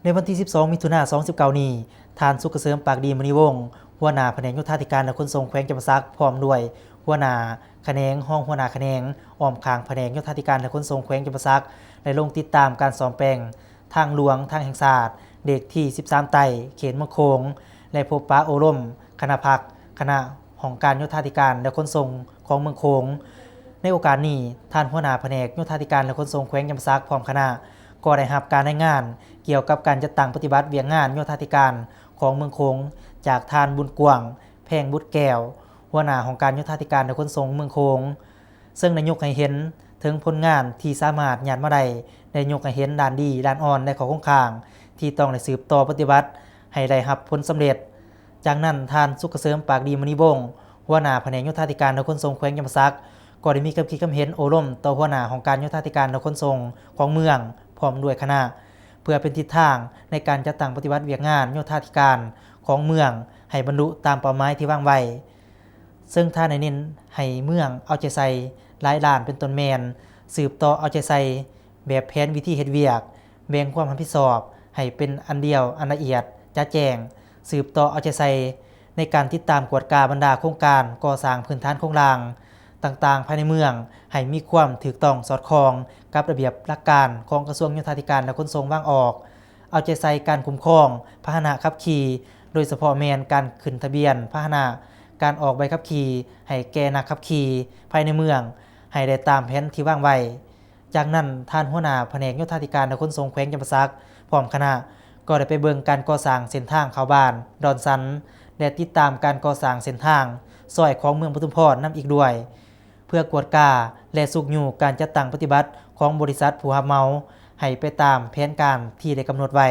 ในวันที่ 12 มิถุนายน 2019 นี้ท่านสุขเกษมปากดีมณีวงศ์หัวหน้าแผนกโยธาธิการและขนส่งแขวงจำปาสักพร้อมด้วยหัวหน้าแขนงห้องหัวหน้าแขนงอ้อมข้างแผนกโยธาธิการและขนส่งแขวงจำปาสักได้ลงติดตามการซ่อมแปลงทางหลวงทางแห่งชาติเลขที่ 13 ไต่เขตเมืองโขงและพบปะโอรมคณะพักคณะของการโยธาธิการและขนส่งของเมืองโขงในโอกาสนี้ท่านหัวหน้าแผนกโยธาธิการและขนส่งแขวงจำปาสักพร้อมคณะก็ได้รับการรายงานเกี่ยวกับการจัดตั้งปฏิบัติเวียกงานโยธาธิการของเมืองโขงจากท่านบุญกวางแพงบุตรแก้วหัวหน้าของการโยธาธิการและขนส่งเมืองโขงซึ่งได้ยกให้เห็นถึงผลงานที่สามารถญาติมาได้ยกให้เห็นด้านดีด้านอ่อนและข้อคงค้างที่ต้องได้สืบต่อปฏิบัติให้ได้รับผลสำเร็จจากนั้นท่านสุขเกษมปากดีมณีวงศ์หัวหน้าแผนกโยธาธิการและขนส่งแขวงจำปาสักก็ได้มีความคิดความเห็นโอรมต่อหัวหน้าของการโยธาธิการและขนส่งของเมืองพร้อมด้วยคณะเพื่อเป็นทิศทางในการจัดตั้งปฏิบัติเวียกงานโยธาธิการของเมืองให้บรรลุตามเป้าหมายที่วางไว้ซึ่งท่านได้เน้นให้เมืองเอาใจใส่หลายด้านเป็นต้นแมนสืบต่อเอาใจใส่แบบแผนวิธีเฮ็ดเวียกแบ่งความรับผิดชอบให้เป็นอันเดียวอันละเอียดชัดแจ้งสืบต่อเอาใจใส่ในการติดตามกวดกาบรรดาโครงการก่อสร้างพื้นฐานโครงล่างต่างๆภายในเมืองให้มีความถูกต้องสอดคล้องกับระเบียบหลักการของกระทรวงโยธาธิการและขนส่งวางออกเอาใจใส่การคุ้มครองพาหนะขับขี่โดยเฉพาะแมนการขึ้นทะเบียนพาหนะการออกใบขับขี่ให้แก่นักขับขี่ภายในเมืองให้ได้ตามแผนที่วางไว้จากนั้นท่านหัวหน้าแผนกโยธาธิการและขนส่งแขวงจำปาสักพร้อมคณะก็ได้ไปเบิ่งการก่อสร้างเส้นทางเข้าบ้านดอนสันและติดตามการก่อสร้างเส้นทางซอยของเมืองปทุมพรนำอีกด้วยเพื่อกวดกาและสุกอยู่การจัดตั้งปฏิบัติของบริษัทผู้รับเหมาให้ไปตามแผนการที่ได้กำหนดไว้